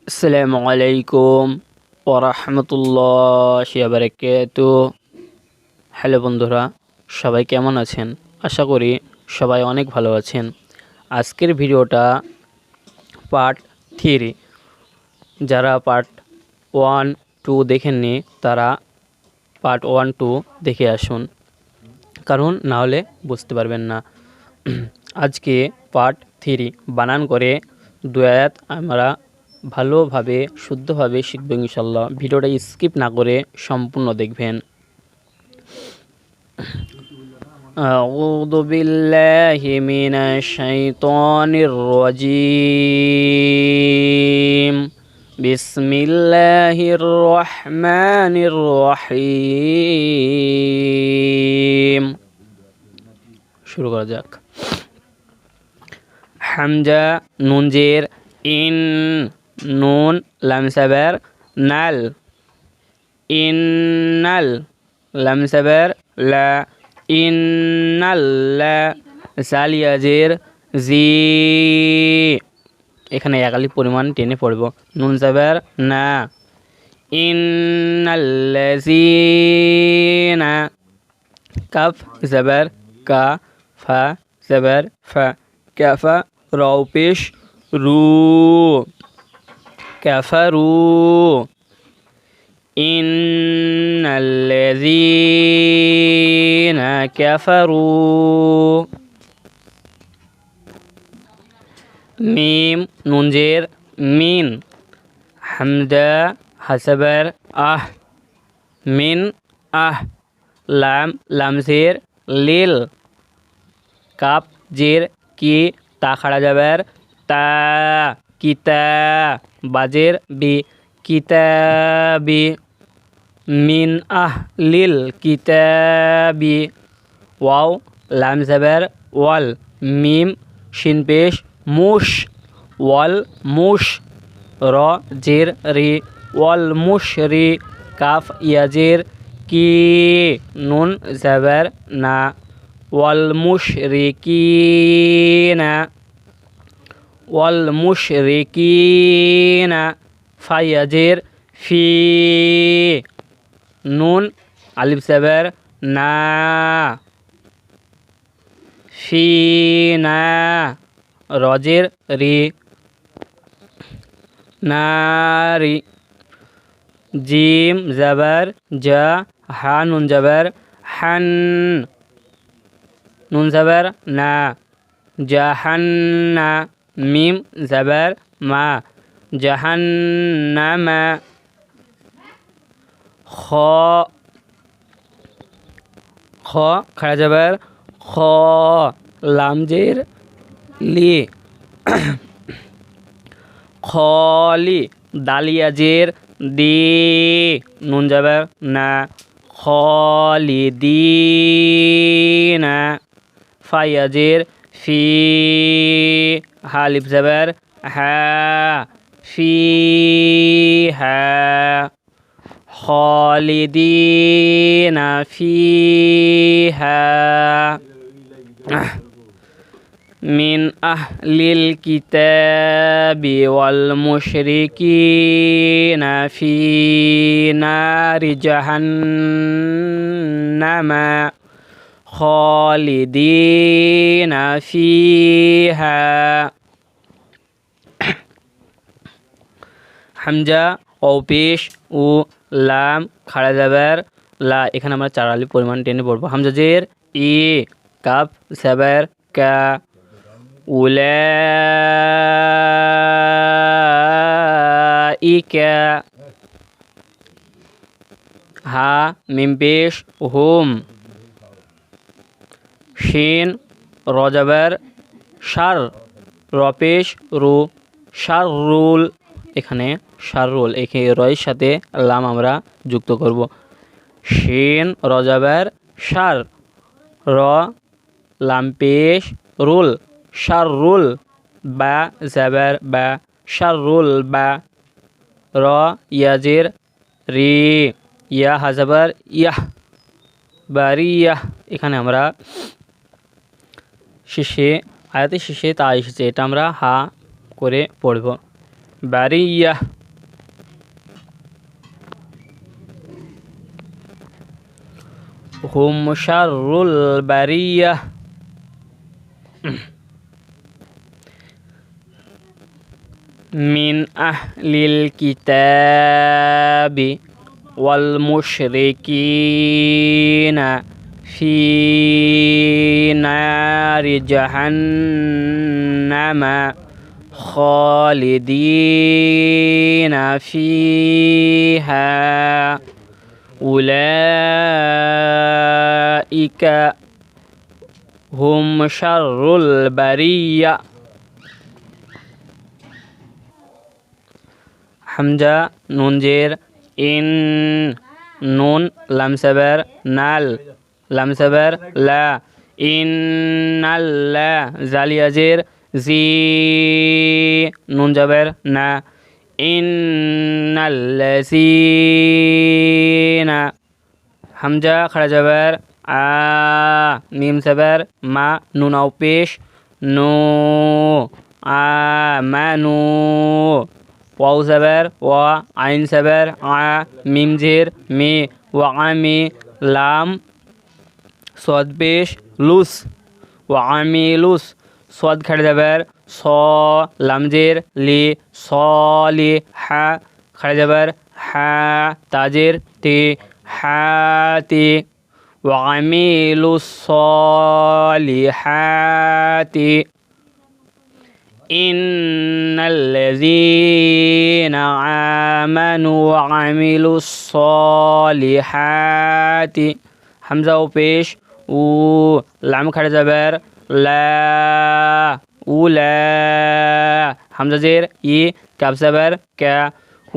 আসসালামু আলাইকুম ওয়া রাহমাতুল্লাহি ওয়া বারাকাতুহু। হ্যালো বন্ধুরা, সবাই কেমন আছেন? আশা করি সবাই অনেক ভালো আছেন। আজকের ভিডিওটা পার্ট 3। যারা পার্ট 1, 2 দেখেননি তারা পার্ট 1, 2 দেখে আসুন, কারণ না হলে বুঝতে পারবেন না। আজকে পার্ট 3 বানান করে 2 আয়াত আমরা ভালোভাবে শুদ্ধভাবে শিখব ইনশাআল্লাহ। ভিডিওটা স্কিপ না করে সম্পূর্ণ দেখবেন। আউযু বিল্লাহি মিনাশ শাইতানির রাজীম। বিসমিল্লাহির রহমানির রহিম। শুরু করা যাক। হামজা নুন জের ইন, নুন লাম সাবার নাল, ইন্নাল লাম সাবার লা, ইন্নাল্লা। জালিয়া জের জি, এখানে একালি পরিমাণ টেনে পড়ব। নুন সাবার না, ইন্নাল্লাযীনা। কাফ সাবার কা, ফা সাবার ফা, কাফা রাও পেশ রু, কাফারু। ইন্নাল্লাযীনা কাফারু। মিম নুন জের মিন, হামজা হাসাবার আহ, মিন আহ। লাম লাম জের লিল, কাপ জের কি, তা খাড়া যাবার তা, কিতা বাজের বি, কিতাবি। মিন আহ লিল কিতাবি। ওয়াও লাম জাবার ওয়াল, মিম শিন পেশ মুশ, ওয়াল মুশ। র জের রি, ওয়াল মুশ রি। কাফ ইয়াজের কি, নুন জাবার না, ওয়াল মুশরিকিনা, ওয়াল মুশরিকিনা। ফায়াজের ফি, নুন আলিফ জাবার না, ফি না। রজের রি, নারি। জিম জাবার জা, হা নুন জাবার হান, নুন জাবার না, জাহান্না। মিম জাবার মা, জাহান্নামা। খ, খ খাড়া যাবার খ, লামজের লি, খলি। দালিয়াজের দি, নুন যাবার না, খলিদিনা। ফায়াজের ফি, হালিফ যাবার হা, ফি হা। খালিদিনা ফিহা। মিন আহলিল কিতাবি ওয়াল মুশরিকিনা ফি নারি জাহান্নামা খালিদিনা ফিহা। হামজা ও পেশ ও লাম খাড়া যাবার লা, এখানে আমরা 4 আলিফ পরিমাণ টেনে পড়বো। হামজা জের ই, কাফ সাবার কা, উলাইকা। হা মিম পেশ হুম। শিন র যাবার শার, র পেশ রু, শাররুল। এখানে শাররুল, এখানে রয়ের সাথে লাম আমরা যুক্ত করব। শিন র যাবার শার, র লাম পেশ রুল, শাররুল। বা জাবার বা, শাররুল বা। র ইয়াজের রি, ইয়া হাজাবার ইয়াহ, বারিয়াহ। এখানে আমরা শেষে আয়াতের শেষে তা এসেছে, এটা আমরা হা করে পড়ব। বারিয়াহ। হুম শাররুল বারিয়াহ। মিন আহলিল কিতাবি ওয়াল মুশরিকিনা ফি নারি জাহান্নামা খালিদিনা ফিহা উলাইকা হুম শাররুল বারিয়া। হামজা নুন জের ইন, নুন লাম সাবার নাল, লাম সাবার লা, ইন্নাল্লা, জালিয়া জের জি, নুন জাবের না, ইন্নাল্লাযীনা। হামজা খাড়া জাবার আ, মিম সাবার মা, নুন আও পেশ নু, আমানু। ওয়াও সাবার ওয়া, আইন সাবার আ, মিম জের মি, ওয়া আমি, লাম সদ পেশ লুস, ওয়া আমি লুস। সদ খাড়া যাবার স, লাম জের লি, সলি হা, খাড়া যাবার হা, তাজের তি, হাতি। ওয়া আমিলুস সলিহাতি ইন্নাল্লাযীনা আমানু ওয়া আমিলুস সলিহাতি। হামজা ও পেশ উ, লাম খাড়া যাবার লা, উলা, হামজা জের ই, কাব যাবার কা,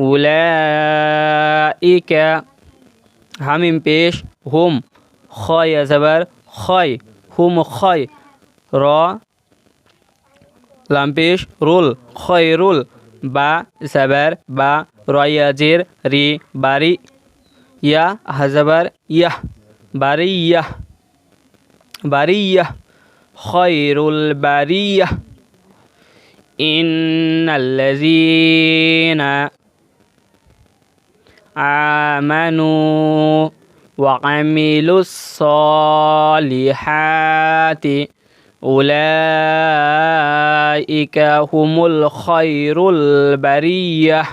উলাইকা। হামিম পেশ হুম, খয় যাবার খয়, হুম খয়। র, লাম পেশ রুল, খয়রুল। বা সাবার বা, রয়া জের রি, বারি। ইয়া হাজাবার ইয়াহ, বারিয়াহ, বারিয়াহ, খয়রুল বারিয়াহ। ইন্নাল্লাযীনা আমানু ওয়া আমিলুস সলিহাতি উলাইকা হুমুল খয়রুল বারিয়াহ।